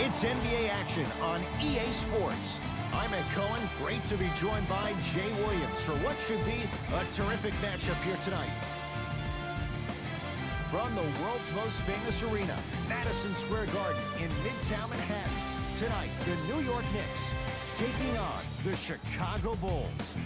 It's NBA action on EA Sports. I'm Ed Cohen. Great to be joined by Jay Williams for what should be a terrific matchup here tonight. From the world's most famous arena, Madison Square Garden in Midtown Manhattan, tonight the New York Knicks taking on the Chicago Bulls.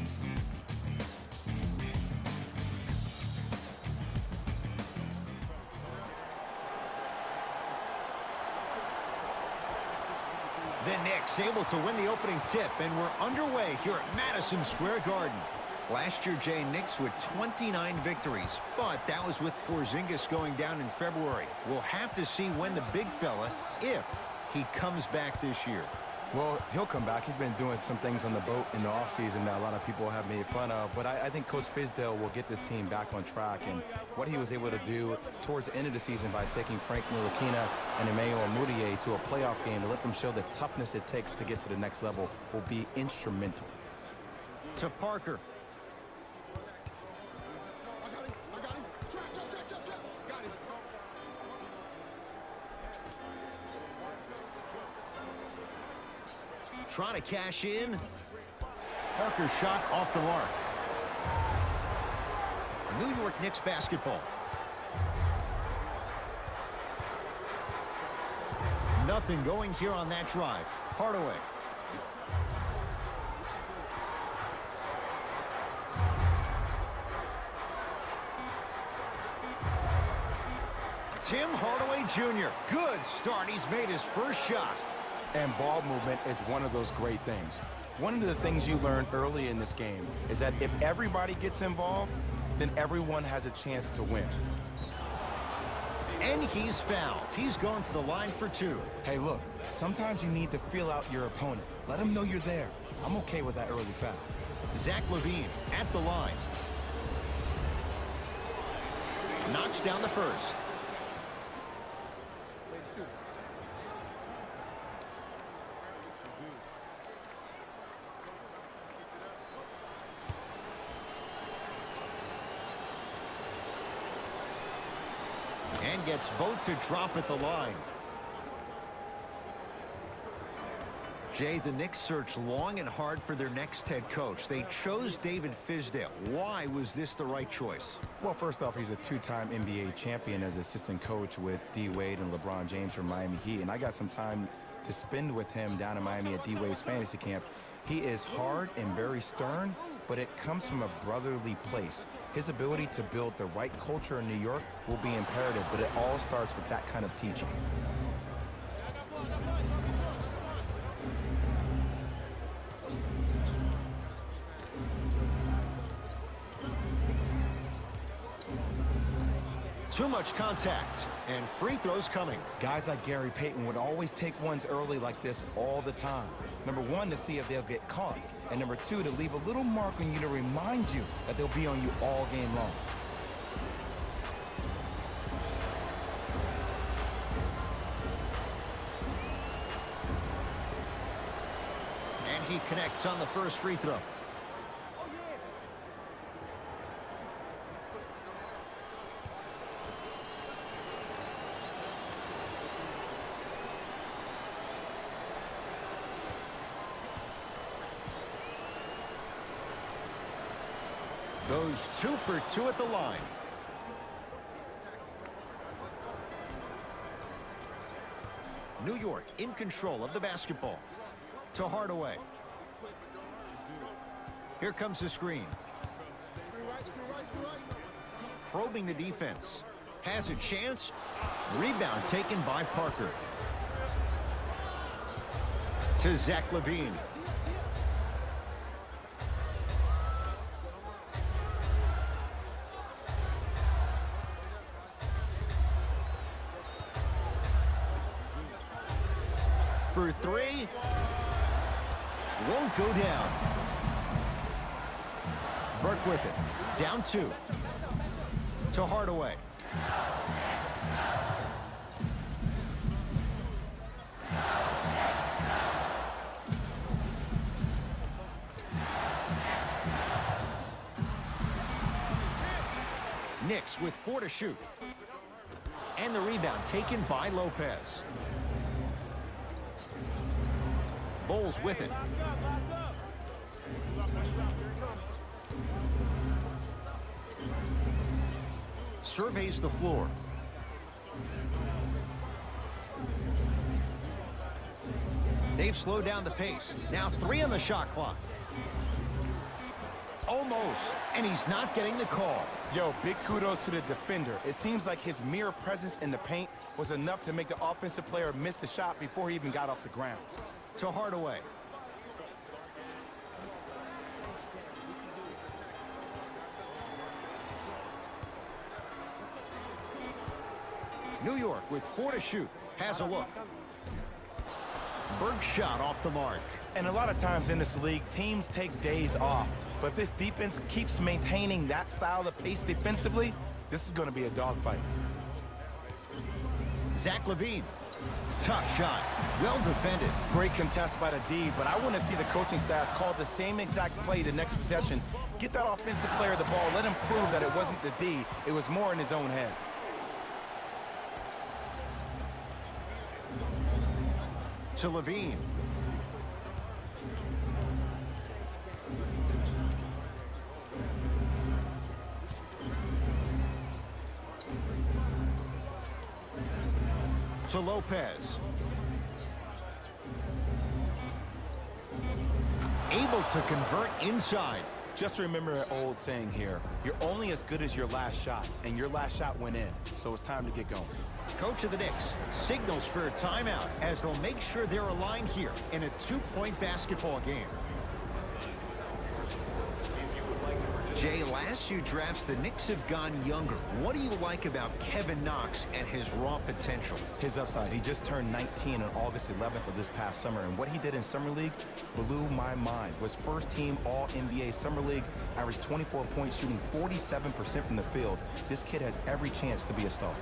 The Knicks able to win the opening tip, and we're underway here at Madison Square Garden. Last year, Jay, Knicks with 29 victories, but that was with Porzingis going down in February. We'll have to see when the big fella, if he comes back this year. Well, he'll come back. He's been doing some things on the boat in the offseason that a lot of people have made fun of. But I think Coach Fizdale will get this team back on track. And what he was able to do towards the end of the season by taking Frank Ntilikina and Emmanuel Mudiay to a playoff game to let them show the toughness it takes to get to the next level will be instrumental. To Parker. Trying to cash in. Parker's shot off the mark. New York Knicks basketball. Nothing going here on that drive. Hardaway. Tim Hardaway Jr. Good start. He's made his first shot. And ball movement is one of those great things. One of the things you learn early in this game is that if everybody gets involved, then everyone has a chance to win. And he's fouled. He's going to the line for two. Hey, look, sometimes you need to feel out your opponent. Let them know you're there. I'm okay with that early foul. Zach Lavine at the line. Knocks down the first. And gets both to drop at the line. Jay, the Knicks searched long and hard for their next head coach. They chose David Fizdale. Why was this the right choice? Well, first off, he's a two-time NBA champion as assistant coach with D. Wade and LeBron James from Miami Heat. And I got some time to spend with him down in Miami at D. Wade's fantasy camp. He is hard and very stern, but it comes from a brotherly place. His ability to build the right culture in New York will be imperative, but it all starts with that kind of teaching. Too much contact, and free throws coming. Guys like Gary Payton would always take ones early like this all the time. Number one, to see if they'll get caught. And number two, to leave a little mark on you to remind you that they'll be on you all game long. And he connects on the first free throw. Goes 2 for 2 at the line. New York in control of the basketball. To Hardaway. Here comes the screen. Probing the defense. Has a chance. Rebound taken by Parker. To Zach Lavine. For three. Won't go down. Burke with it. Down 2. To Hardaway. Knicks with 4 to shoot. And the rebound taken by Lopez. Bulls with it. Surveys the floor. They've slowed down the pace. Now 3 on the shot clock. Almost, and he's not getting the call. Yo, big kudos to the defender. It seems like his mere presence in the paint was enough to make the offensive player miss the shot before he even got off the ground. To Hardaway. New York with 4 to shoot. Has a look. Berg's shot off the mark. And a lot of times in this league, teams take days off. But if this defense keeps maintaining that style of pace defensively, this is going to be a dogfight. Zach Lavine. Tough shot. Well defended. Great contest by the D, but I want to see the coaching staff call the same exact play the next possession. Get that offensive player the ball. Let him prove that it wasn't the D. It was more in his own head. To Lavine. To Lopez. Able to convert inside. Just remember an old saying here. You're only as good as your last shot, and your last shot went in, so it's time to get going. Coach of the Knicks signals for a timeout as they'll make sure they're aligned here in a 2-point basketball game. Jay, last few drafts, the Knicks have gone younger. What do you like about Kevin Knox and his raw potential? His upside. He just turned 19 on August 11th of this past summer, and what he did in Summer League blew my mind. Was first-team All-NBA Summer League, averaged 24 points, shooting 47% from the field. This kid has every chance to be a star.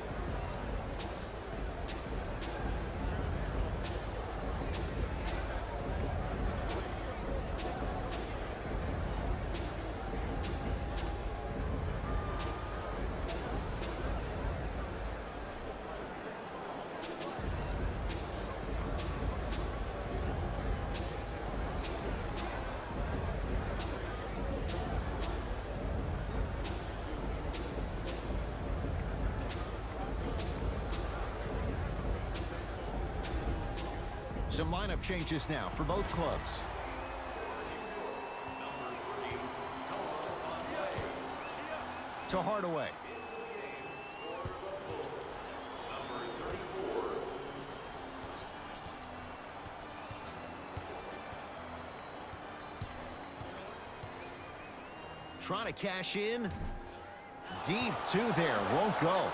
Some lineup changes now for both clubs. To Hardaway. Trying to cash in. Deep 2 there. Won't go.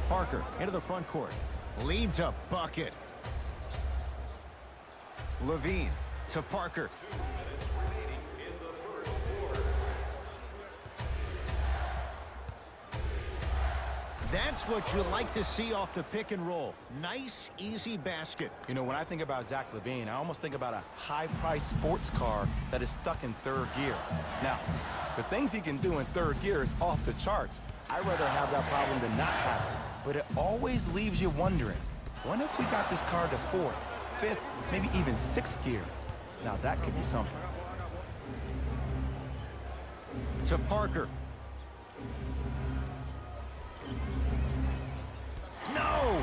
Parker into the front court. Leads a bucket. Lavine to Parker. That's what you like to see off the pick and roll. Nice, easy basket. You know, when I think about Zach Lavine, I almost think about a high-priced sports car that is stuck in third gear. Now, the things he can do in third gear is off the charts. I'd rather have that problem than not have it. But it always leaves you wondering, what if we got this car to fourth, fifth, maybe even sixth gear? Now that could be something. To Parker. No!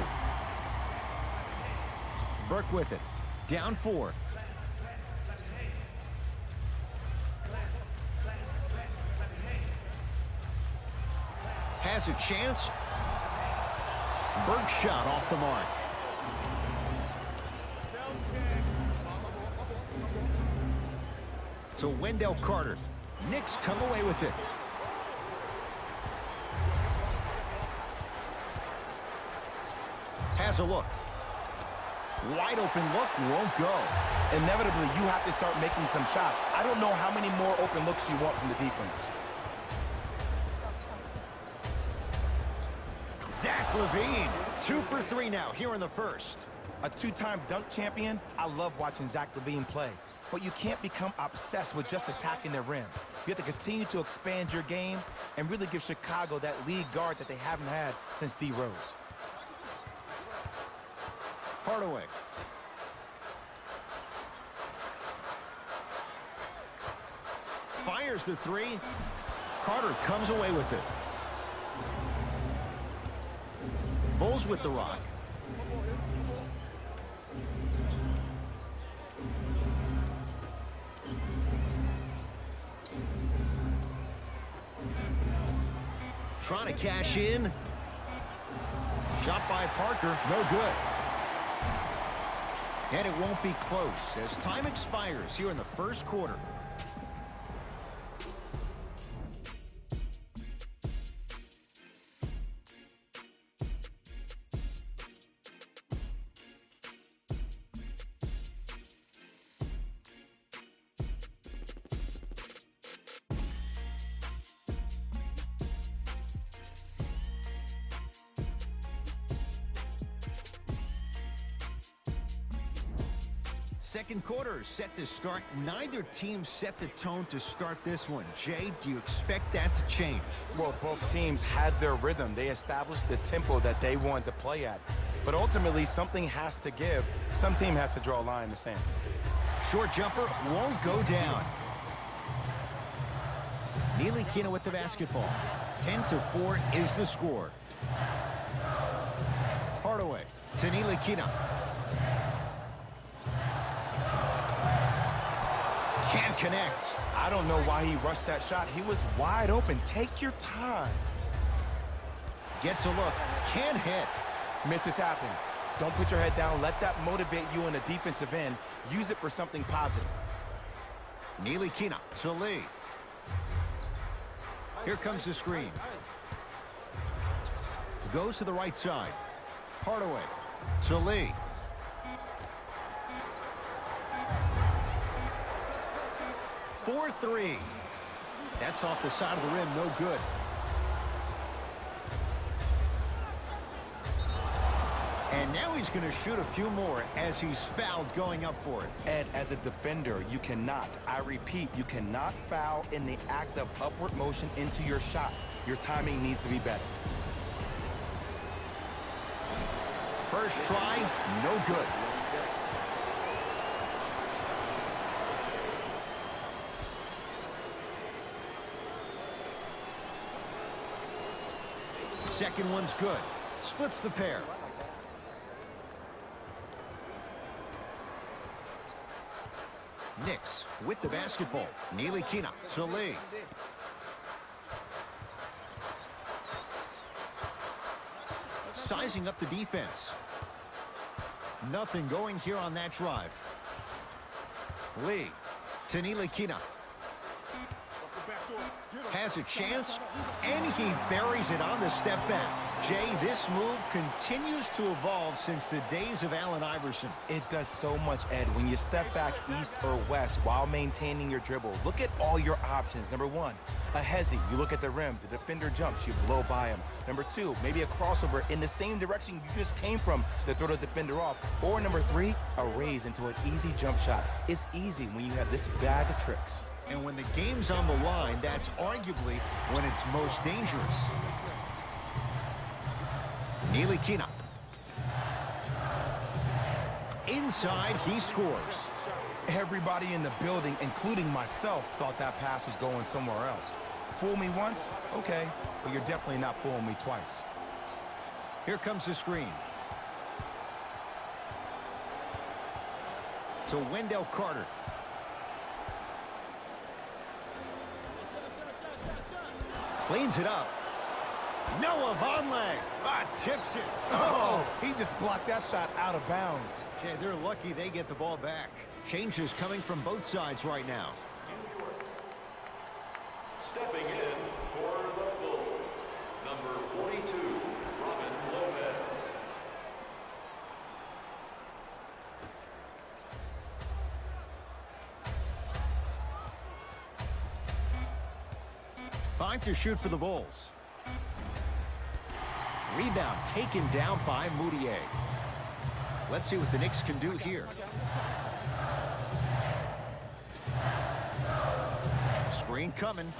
Burke with it. Down 4. Has a chance. Berg's shot off the mark. To Wendell Carter. Knicks come away with it. Has a look. Wide open look, won't go. Inevitably, you have to start making some shots. I don't know how many more open looks you want from the defense. Zach Lavine, 2 for 3 now here in the first. A 2-time dunk champion, I love watching Zach Lavine play. But you can't become obsessed with just attacking the rim. You have to continue to expand your game and really give Chicago that lead guard that they haven't had since D. Rose. Hardaway. Fires the three. Carter comes away with it. Bulls with the rock. Trying to cash in. Shot by Parker, no good. And it won't be close as time expires here in the first quarter. Second quarter set to start. Neither team set the tone to start this one. Jay, do you expect that to change? Well, both teams had their rhythm. They established the tempo that they wanted to play at. But ultimately, something has to give. Some team has to draw a line in the sand. Short jumper won't go down. Ntilikina with the basketball. 10-4 is the score. Hardaway to Ntilikina. Can't connect. I don't know why he rushed that shot. He was wide open. Take your time. Gets a look. Can't hit. Misses happen. Don't put your head down. Let that motivate you in the defensive end. Use it for something positive. Ntilikina to Lee. Here comes the screen. Goes to the right side. Hardaway to Lee. For three. That's off the side of the rim, no good. And now he's going to shoot a few more as he's fouled going up for it. Ed, as a defender, you cannot, I repeat, you cannot foul in the act of upward motion into your shot. Your timing needs to be better. First try, no good. Second one's good. Splits the pair. Knicks with the basketball. Ntilikina to Lee. Sizing up the defense. Nothing going here on that drive. Lee to Ntilikina. Has a chance, and he buries it on the step back. Jay, this move continues to evolve since the days of Allen Iverson. It does so much, Ed. When you step back east or west while maintaining your dribble, look at all your options. Number one, a hezi. You look at the rim. The defender jumps. You blow by him. Number two, maybe a crossover in the same direction you just came from to throw the defender off. Or number three, a raise into an easy jump shot. It's easy when you have this bag of tricks. And when the game's on the line, that's arguably when it's most dangerous. Ntilikina. Inside, he scores. Everybody in the building, including myself, thought that pass was going somewhere else. Fool me once? Okay. But you're definitely not fooling me twice. Here comes the screen. To Wendell Carter. Cleans it up. Noah Vonleh tips it. Oh, he just blocked that shot out of bounds. Okay, they're lucky they get the ball back. Changes coming from both sides right now. Stepping in for the Bulls, number 42, Robin Lopez. 5 to shoot for the Bulls. Rebound taken down by Moutier. Let's see what the Knicks can do here. Screen coming.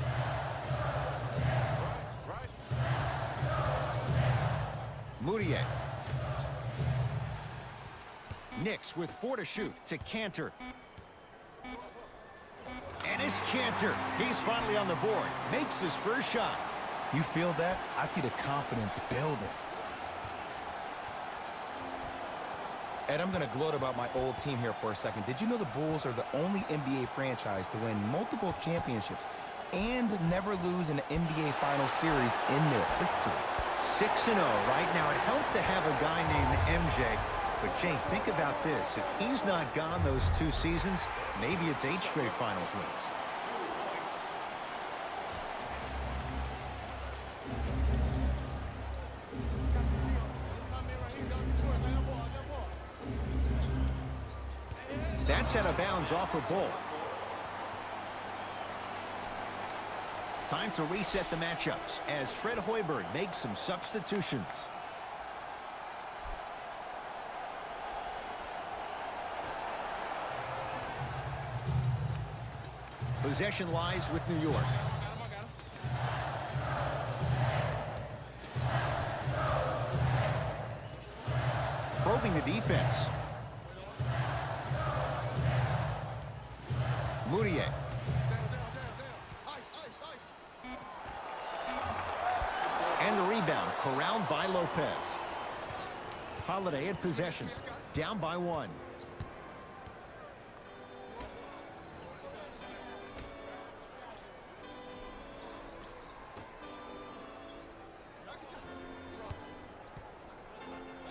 Moutier. Knicks with 4 to shoot to Cantor. And Enes Kanter, he's finally on the board. Makes his first shot. You feel that? I see the confidence building. Ed, I'm going to gloat about my old team here for a second. Did you know the Bulls are the only NBA franchise to win multiple championships and never lose an NBA Finals series in their history? 6-0 right now. It helped to have a guy named MJ. But, Jay, think about this. If he's not gone those 2 seasons, maybe it's 8 straight Finals wins. That's out of bounds off a Bull. Time to reset the matchups as Fred Hoiberg makes some substitutions. Possession lies with New York. Probing the defense. Moutier. And the rebound corralled by Lopez. Holiday at possession. Down by 1.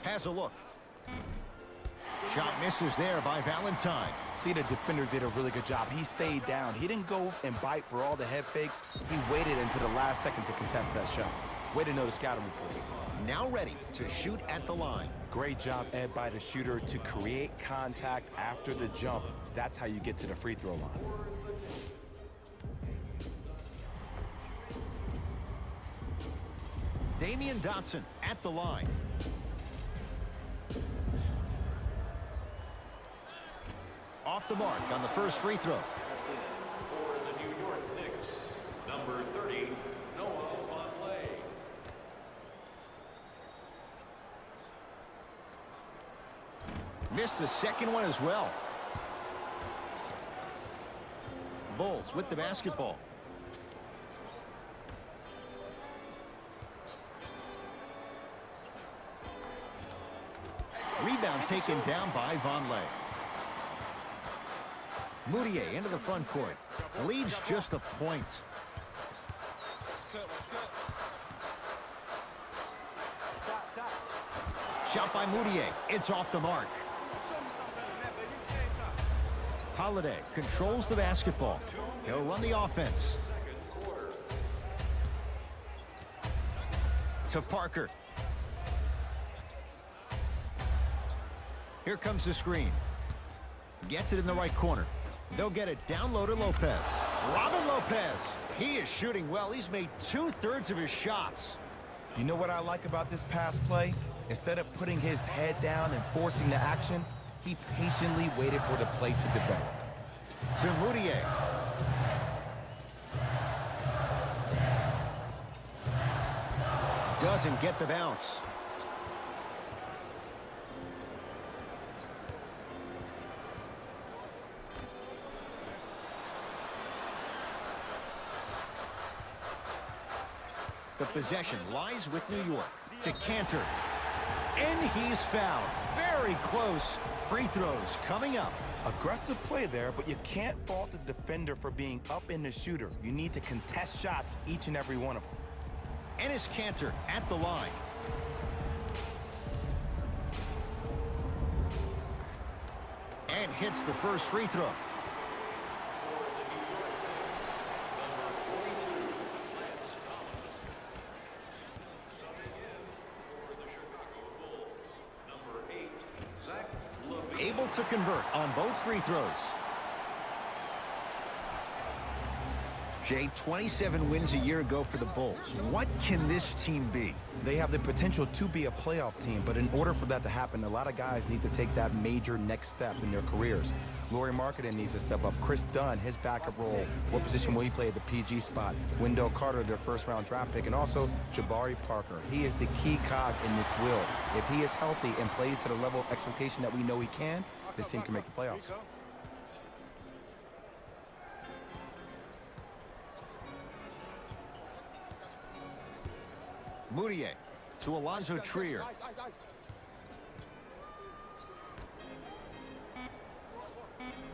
Has a look. Shot misses there by Valentine. See, the defender did a really good job. He stayed down. He didn't go and bite for all the head fakes. He waited until the last second to contest that shot. Way to know the scouting report. Now ready to shoot at the line. Great job, Ed, by the shooter to create contact after the jump. That's how you get to the free throw line. Damian Dotson at the line. Off the mark on the first free throw. For the New York Knicks, number 30, Lavine. Missed the second one as well. Bulls with the basketball. Rebound taken down by Vonleh. Moutier into the front court. Leads just a point. Shot by Moutier. It's off the mark. Holiday controls the basketball. He'll run the offense. To Parker. Here comes the screen. Gets it in the right corner. They'll get it down low to Lopez. Robin Lopez. He is shooting well. He's made 2/3 of his shots. You know what I like about this pass play? Instead of putting his head down and forcing the action, he patiently waited for the play to develop. To Moutier. Doesn't get the bounce. The possession lies with New York. To Kanter. And he's fouled. Very close. Free throws coming up. Aggressive play there, but you can't fault the defender for being up in the shooter. You need to contest shots, each and every one of them. Enes Kanter at the line. And hits the first free throw. Able to convert on both free throws. Jay, 27 wins a year ago for the Bulls. What can this team be? They have the potential to be a playoff team, but in order for that to happen, a lot of guys need to take that major next step in their careers. Lauri Markkanen needs to step up. Chris Dunn, his backup role. What position will he play at the PG spot? Wendell Carter, their first-round draft pick, and also Jabari Parker. He is the key cog in this wheel. If he is healthy and plays to the level of expectation that we know he can, this team can make the playoffs. Moutier to Alonzo Trier.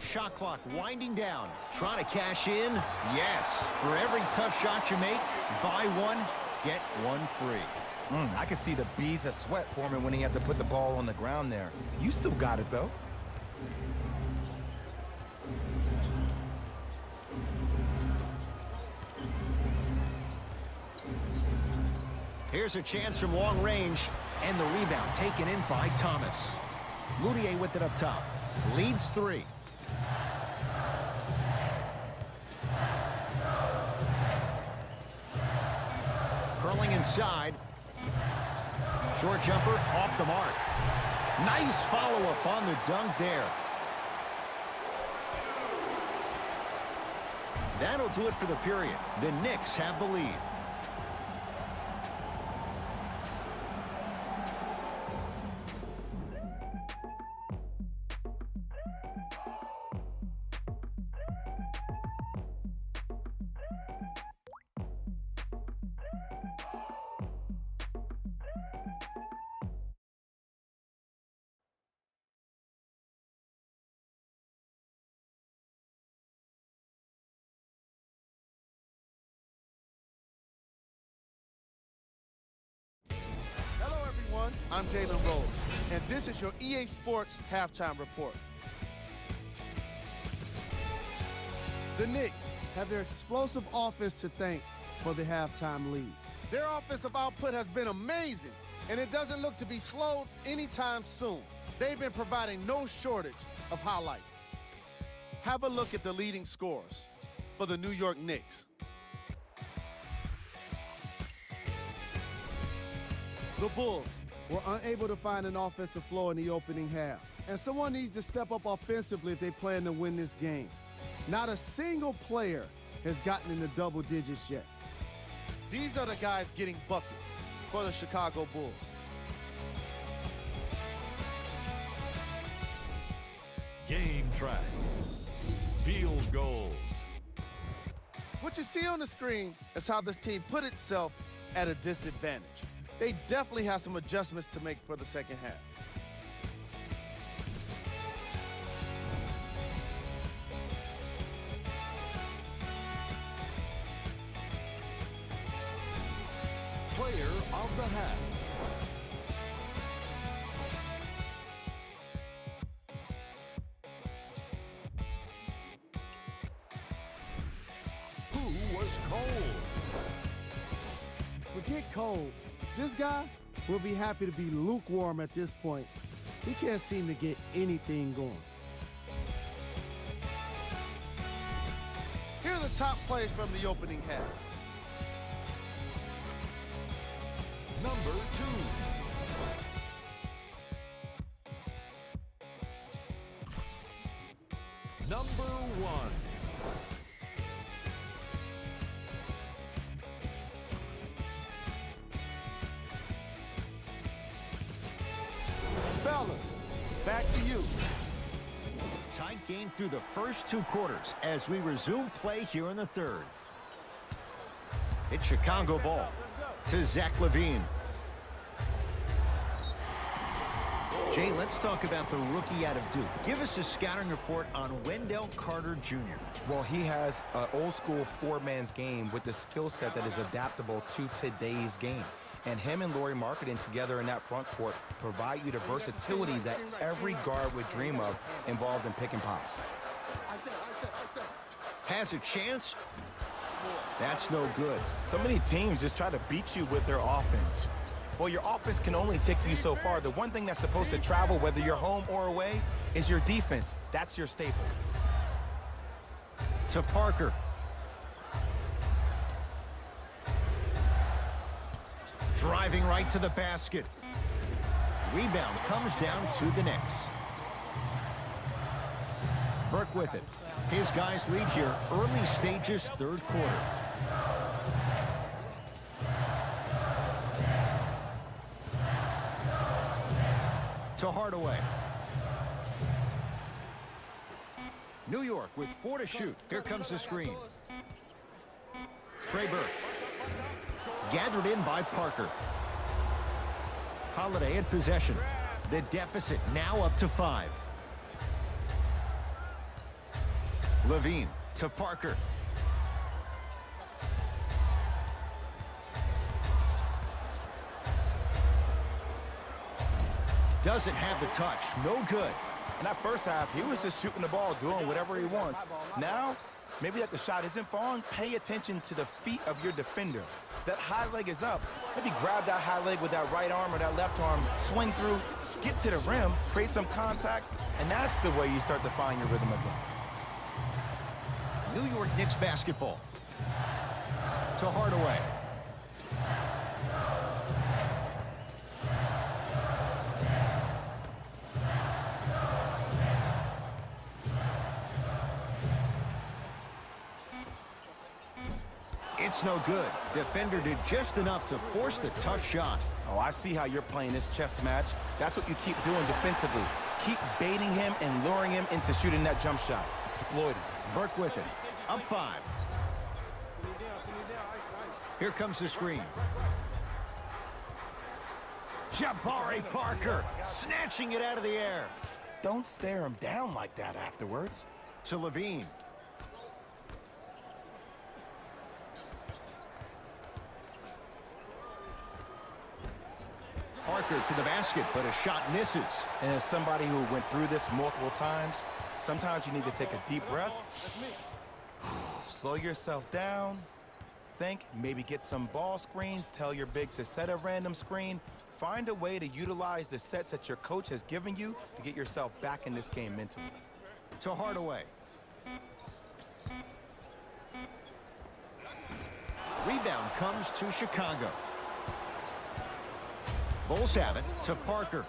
Shot clock winding down. Trying to cash in. Yes. For every tough shot you make, buy one, get one free. I could see the beads of sweat forming when he had to put the ball on the ground there. You still got it, though. Here's a chance from long range, and the rebound taken in by Thomas. Moutier with it up top. Leads 3. Curling inside. Short jumper off the mark. Nice follow-up on the dunk there. That'll do it for the period. The Knicks have the lead. I'm Jalen Rose, and this is your EA Sports Halftime Report. The Knicks have their explosive offense to thank for the halftime lead. Their offensive output has been amazing, and it doesn't look to be slowed anytime soon. They've been providing no shortage of highlights. Have a look at the leading scorers for the New York Knicks. The Bulls were unable to find an offensive flow in the opening half. And someone needs to step up offensively if they plan to win this game. Not a single player has gotten into double digits yet. These are the guys getting buckets for the Chicago Bulls. Game track. Field goals. What you see on the screen is how this team put itself at a disadvantage. They definitely have some adjustments to make for the second half. Player of the half. Who was cold? Forget cold. This guy will be happy to be lukewarm at this point. He can't seem to get anything going. Here are the top plays from the opening half. Number 2. Number 1. Fellas, back to you. Tight game through the first 2 quarters as we resume play here in the third. It's Chicago ball to Zach Lavine. Jay, let's talk about the rookie out of Duke. Give us a scouting report on Wendell Carter Jr. Well, he has an old-school four-man's game with the skill set that is adaptable to today's game. And him and Lauri Markkanen together in that front court provide you the versatility that every guard would dream of involved in pick and pops. Has a chance. That's no good. So many teams just try to beat you with their offense. Well, your offense can only take you so far. The one thing that's supposed to travel, whether you're home or away, is your defense. That's your staple. To Parker. Driving right to the basket. Rebound comes down to the Knicks. Burke with it. His guys lead here early stages, third quarter. To Hardaway. New York with 4 to shoot. Here comes the screen. Trey Burke. Gathered in by Parker. Holiday at possession. The deficit now up to 5. Lavine to Parker. Doesn't have the touch. No good. In that first half, he was just shooting the ball, doing whatever he wants. Now, maybe that the shot isn't falling, pay attention to the feet of your defender. That high leg is up. Maybe grab that high leg with that right arm or that left arm, swing through, get to the rim, create some contact, and that's the way you start to find your rhythm again. New York Knicks basketball. To Hardaway. It's no good. Defender did just enough to force the tough shot. Oh, I see how you're playing this chess match. That's what you keep doing defensively. Keep baiting him and luring him into shooting that jump shot. Exploit him. Burke with it. Up 5. Here comes the screen. Jabari Parker snatching it out of the air. Don't stare him down like that afterwards. To Lavine. Parker to the basket, but a shot misses. And as somebody who went through this multiple times, sometimes you need to take a deep breath. Slow yourself down. Think, maybe get some ball screens. Tell your bigs to set a random screen. Find a way to utilize the sets that your coach has given you to get yourself back in this game mentally. To Hardaway. Rebound comes to Chicago. Bulls have it to Parker.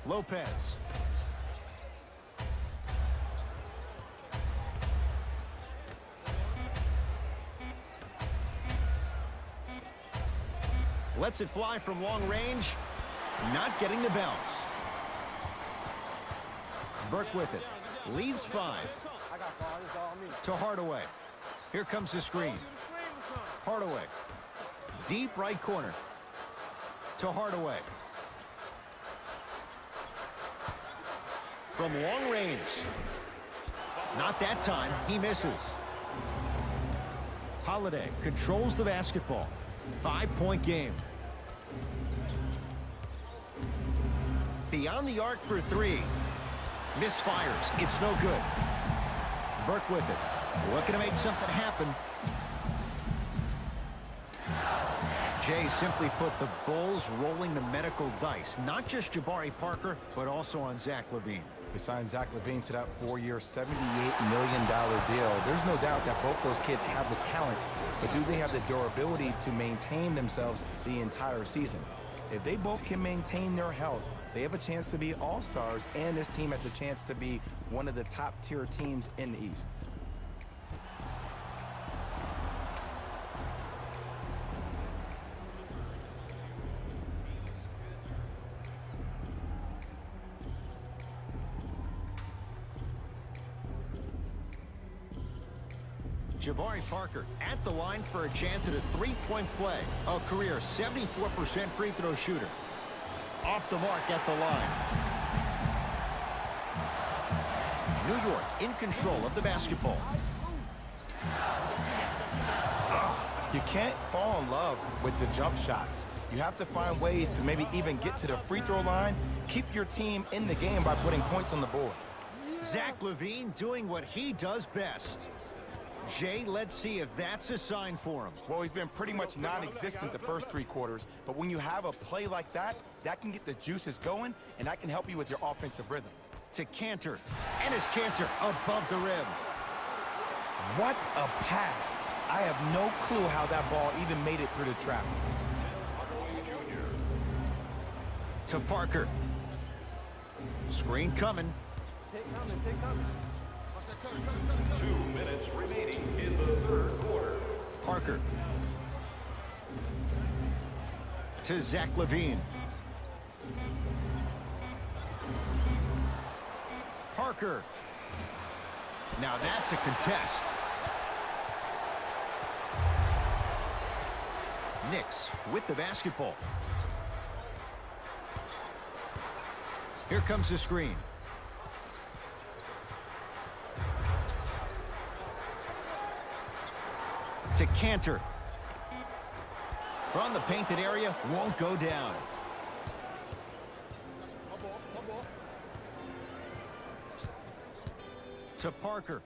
Lopez. Lets it fly from long range. Not getting the bounce. Burke with it. Leads 5. To Hardaway. Here comes the screen. Hardaway. Deep right corner. To Hardaway. From long range. Not that time. He misses. Holiday controls the basketball. 5-point game. Beyond the arc for 3. Misfires. It's no good. Burke with it. Looking to make something happen. Jay simply put the Bulls rolling the medical dice. Not just Jabari Parker, but also on Zach Lavine. They signed Zach Lavine to that 4-year, $78 million deal. There's no doubt that both those kids have the talent, but do they have the durability to maintain themselves the entire season? If they both can maintain their health, they have a chance to be all-stars, and this team has a chance to be one of the top-tier teams in the East. Jabari Parker at the line for a chance at a 3-point play. A career 74% free throw shooter. Off the mark at the line. New York in control of the basketball. You can't fall in love with the jump shots. You have to find ways to maybe even get to the free throw line. Keep your team in the game by putting points on the board. Zach Lavine doing what he does best. Jay, let's see if that's a sign for him. Well, he's been pretty much non-existent the first 3 quarters, but when you have a play like that, that can get the juices going, and that can help you with your offensive rhythm. To Cantor, and his Cantor above the rim. What a pass. I have no clue how that ball even made it through the traffic. To Parker. Screen coming. 2 minutes remaining in the 3rd quarter. Parker. To Zach Lavine. Parker. Now that's a contest. Knicks with the basketball. Here comes the screen. To Cantor. From the painted area, won't go down. To Parker.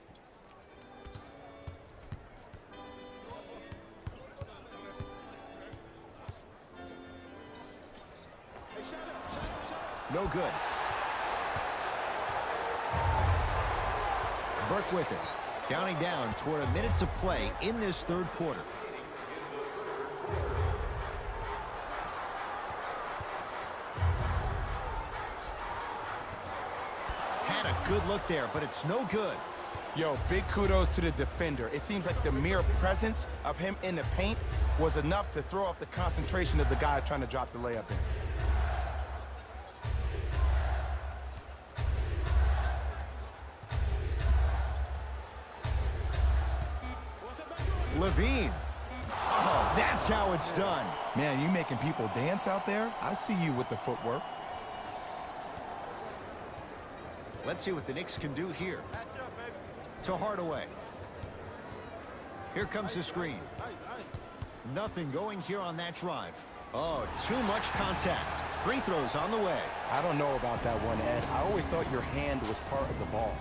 No good. Burke with it. Counting down toward a minute to play in this third quarter. Had a good look there, but it's no good. Yo, big kudos to the defender. It seems like the mere presence of him in the paint was enough to throw off the concentration of the guy trying to drop the layup in. Lavine. Oh, that's how it's done. Man, you making people dance out there? I see you with the footwork. Let's see what the Knicks can do here. To Hardaway. Here comes the screen. Nothing going here on that drive. Oh, too much contact. Free throws on the way. I don't know about that one, Ed. I always thought your hand was part of the ball.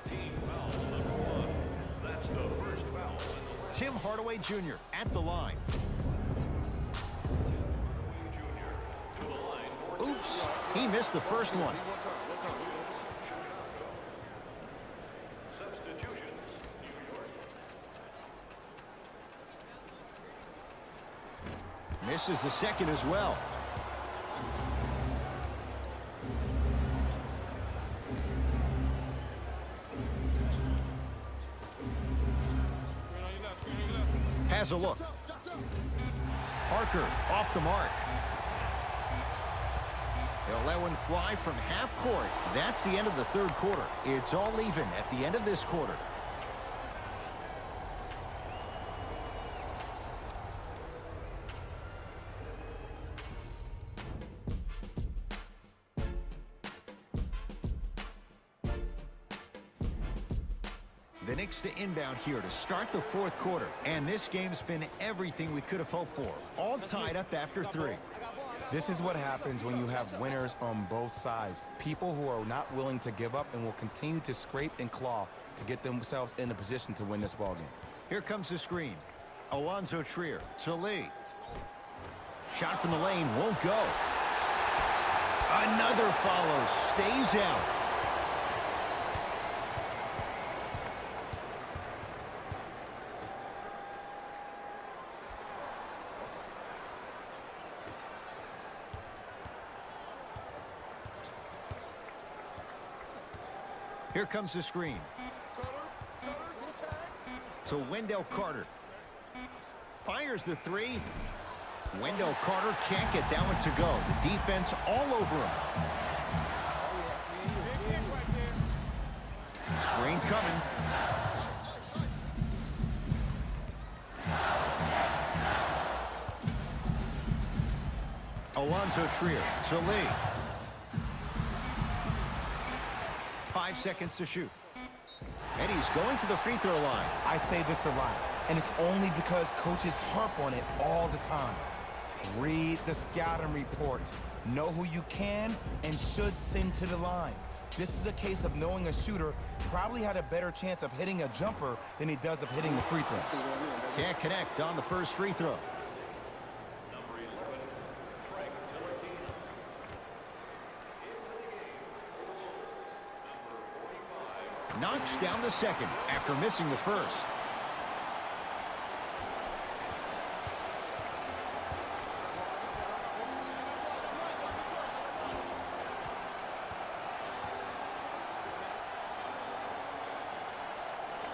Team foul number 1. That's the first foul. Tim Hardaway Jr. at the line. Jr. to the line for Oops, he missed the first one. substitutions. New York. Misses the second as well. Has a look. Parker off the mark. They'll let one fly from half court. That's the end of the third quarter. It's all even at the end of this quarter. The Knicks to inbound here to start the fourth quarter. And this game's been everything we could have hoped for. All tied up after 3. This is what happens when you have winners on both sides. People who are not willing to give up and will continue to scrape and claw to get themselves in a position to win this ballgame. Here comes the screen. Alonzo Trier to Lee. Shot from the lane won't go. Another follow. Stays out. Here comes the screen. To Wendell Carter. Fires the 3. Wendell Carter can't get that one to go. The defense all over him. Screen coming. Alonzo Trier to Lee. 5 seconds to shoot. And he's going to the free throw line. I say this a lot, and it's only because coaches harp on it all the time. Read the scouting report. Know who you can and should send to the line. This is a case of knowing a shooter probably had a better chance of hitting a jumper than he does of hitting the free throws. Can't connect on the first free throw. Number 11, Frank Tillerkey. Knocks down the second after missing the first.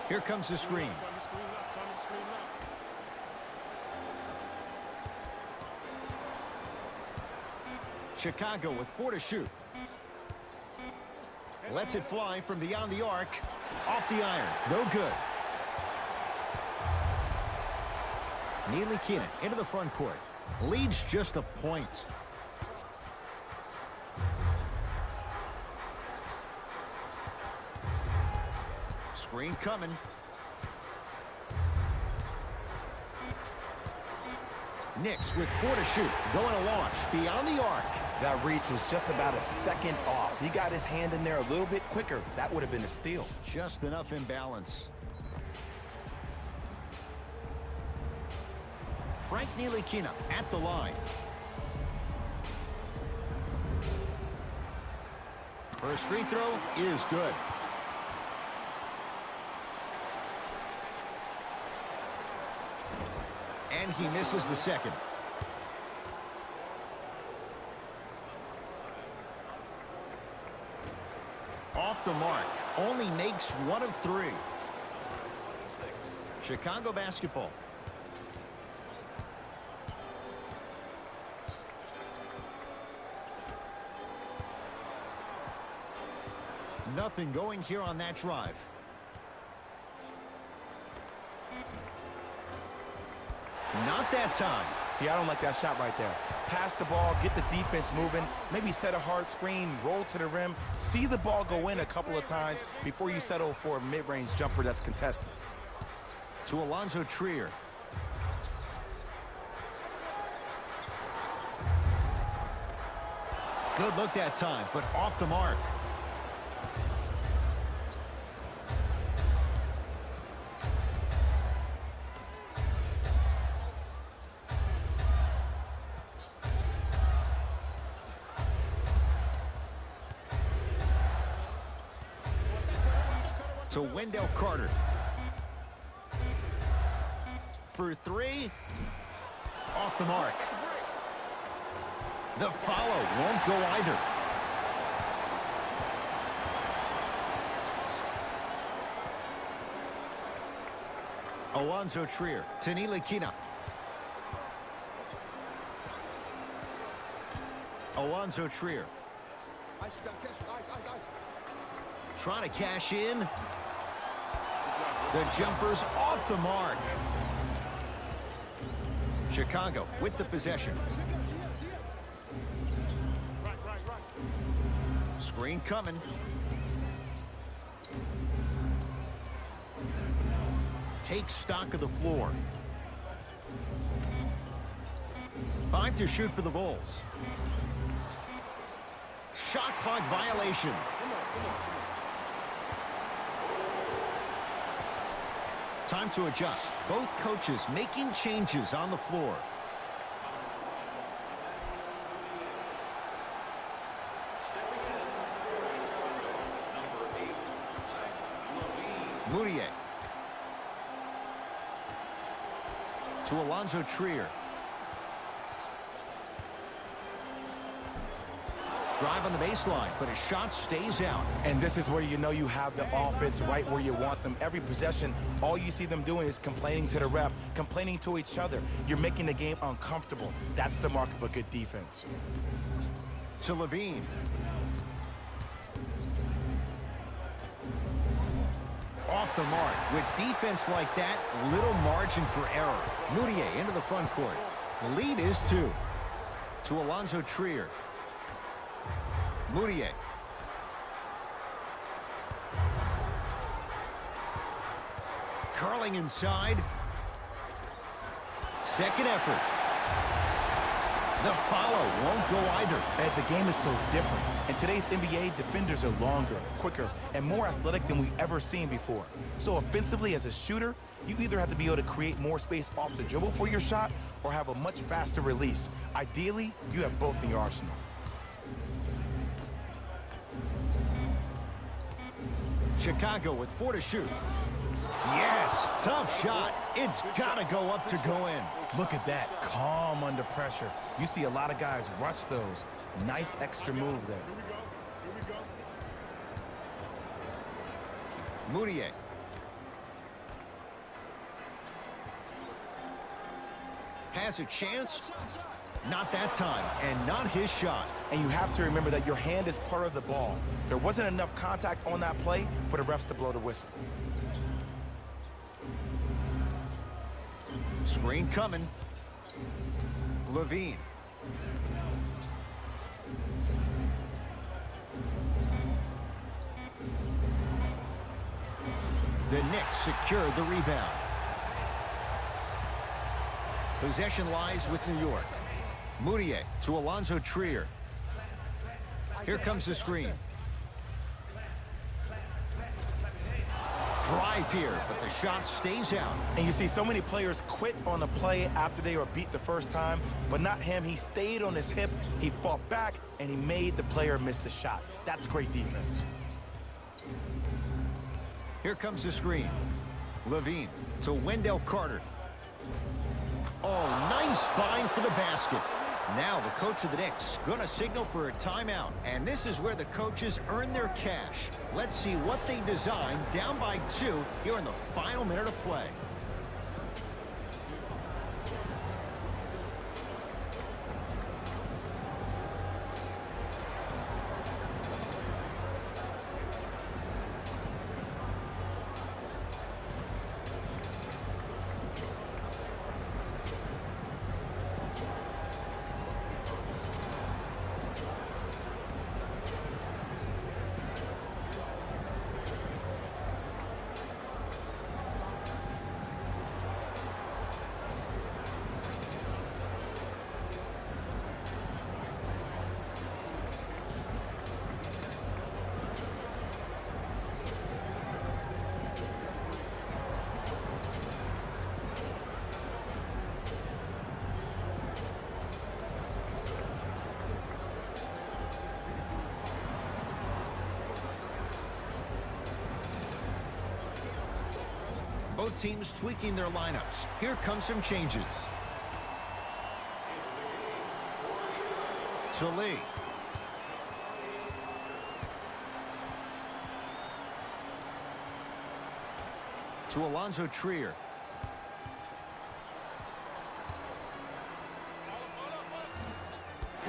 Here comes the screen. Chicago with 4 to shoot. Lets it fly from beyond the arc. Off the iron. No good. Lavine into the front court. Leads just a point. Screen coming. Knicks with 4 to shoot. Going to launch beyond the arc. That reach was just about a second off. He got his hand in there a little bit quicker. That would have been a steal. Just enough imbalance. Frank Ntilikina at the line. First free throw is good. And he misses the second. Off the mark. Only makes 1 of 3. Chicago basketball. Nothing going here on that drive. Not that time. See, I don't like that shot right there. Pass the ball, get the defense moving, maybe set a hard screen, roll to the rim, see the ball go in a couple of times before you settle for a mid-range jumper that's contested. To Alonzo Trier. Good look that time, but off the mark. To Wendell Carter. For 3. Off the mark. The follow won't go either. Alonzo Trier to Ntilikina. Alonzo Trier. Trying to cash in. The jumper's off the mark. Chicago with the possession. Screen coming. Take stock of the floor. 5 to shoot for the Bulls. Shot clock violation. Time to adjust. Both coaches making changes on the floor. Moutier. To Alonzo Trier. Drive on the baseline, but his shot stays out. And this is where you know you have the offense right where you want them. Every possession, all you see them doing is complaining to the ref, complaining to each other. You're making the game uncomfortable. That's the mark of a good defense. To Lavine. Off the mark. With defense like that, little margin for error. Moutier into the front court. The lead is 2. To Alonzo Trier. Moutier. Curling inside. Second effort. The follow won't go either. And the game is so different. In today's NBA, defenders are longer, quicker, and more athletic than we've ever seen before. So offensively, as a shooter, you either have to be able to create more space off the dribble for your shot or have a much faster release. Ideally, you have both in your arsenal. Chicago with 4 to shoot. Yes, tough shot. It's got to go up to go in. Look at that, calm under pressure. You see a lot of guys rush those. Nice extra move there. Has a chance. Not that time, and not his shot. And you have to remember that your hand is part of the ball. There wasn't enough contact on that play for the refs to blow the whistle. Screen coming. Lavine. The Knicks secure the rebound. Possession lies with New York. Moutier to Alonzo Trier. Here comes the screen. Drive here, but the shot stays out. And you see so many players quit on the play after they were beat the first time, but not him. He stayed on his hip, he fought back, and he made the player miss the shot. That's great defense. Here comes the screen. Lavine to Wendell Carter. Oh, nice find for the basket. Now the coach of the Knicks going to signal for a timeout. And this is where the coaches earn their cash. Let's see what they design down by 2 here in the final minute of play. Both teams tweaking their lineups. Here come some changes. To Lee. To Alonzo Trier.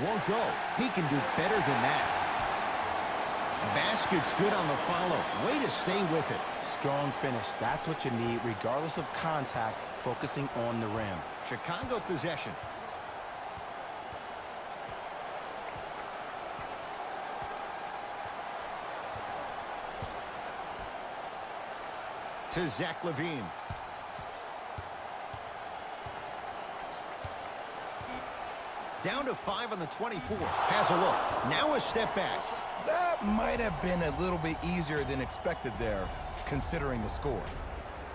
Won't go. He can do better than that. Basket's good on the follow. Way to stay with it. Strong finish. That's what you need, regardless of contact, focusing on the rim. Chicago possession. To Zach Lavine. Down to 5 on the 24. Has a look. Now a step back. That might have been a little bit easier than expected there, considering the score.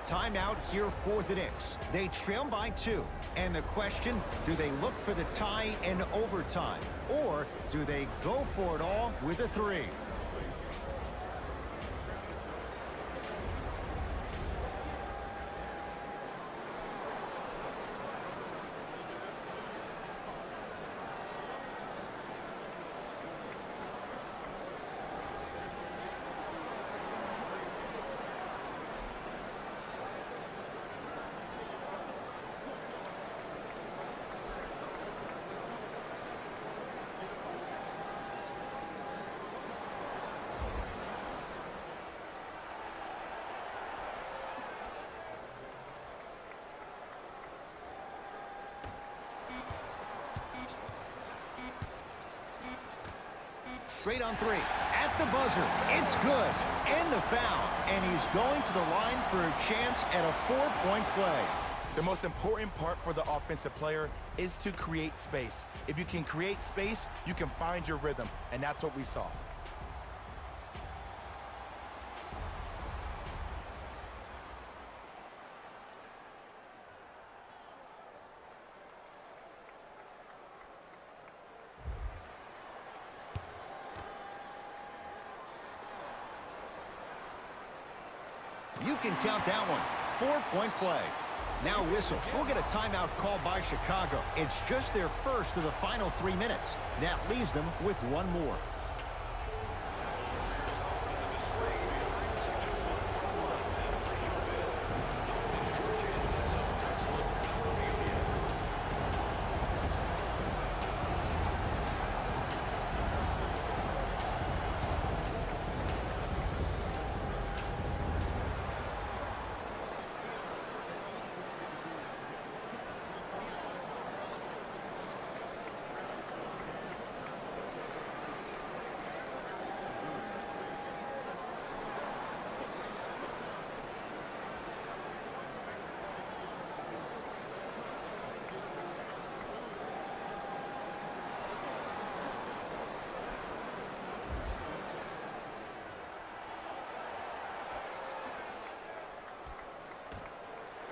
Timeout here for the Knicks. They trail by 2. And the question, do they look for the tie in overtime? Or do they go for it all with a 3? Straight on 3. At the buzzer. It's good. And the foul. And he's going to the line for a chance at a 4-point play. The most important part for the offensive player is to create space. If you can create space, you can find your rhythm. And that's what we saw. You can count that one. 4-point play. Now whistle. We'll get a timeout called by Chicago. It's just their first of the final 3 minutes. That leaves them with one more.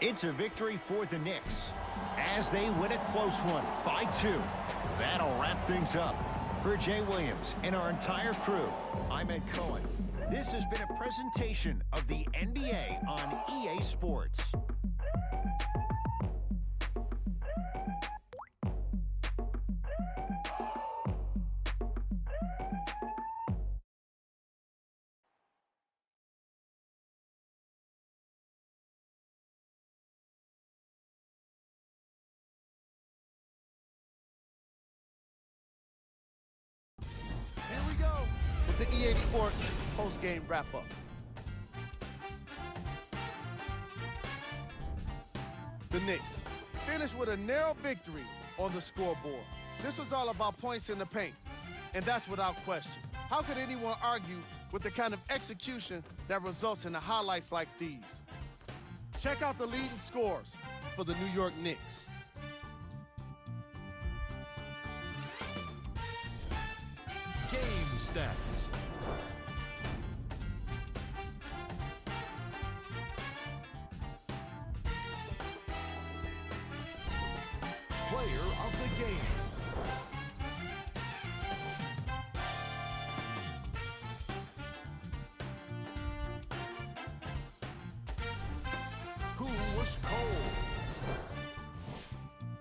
It's a victory for the Knicks as they win a close one by 2. That'll wrap things up. For Jay Williams and our entire crew, I'm Ed Cohen. This has been a presentation of the NBA on EA Sports. Here we go with the EA Sports post-game wrap-up. The Knicks finished with a narrow victory on the scoreboard. This was all about points in the paint, and that's without question. How could anyone argue with the kind of execution that results in the highlights like these? Check out the leading scores for the New York Knicks. Game stats. Player of the game. Who was cold?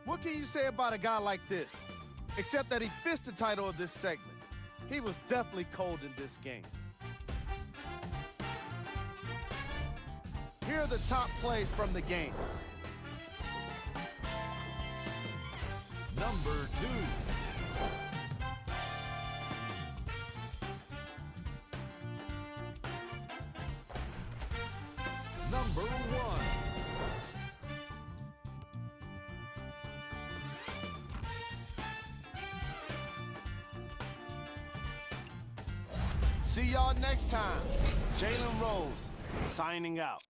What can you say about a guy like this? Except that he fits the title of this segment. He was definitely cold in this game. Here are the top plays from the game. Number 2. Number 1. See y'all next time. Jalen Rose signing out.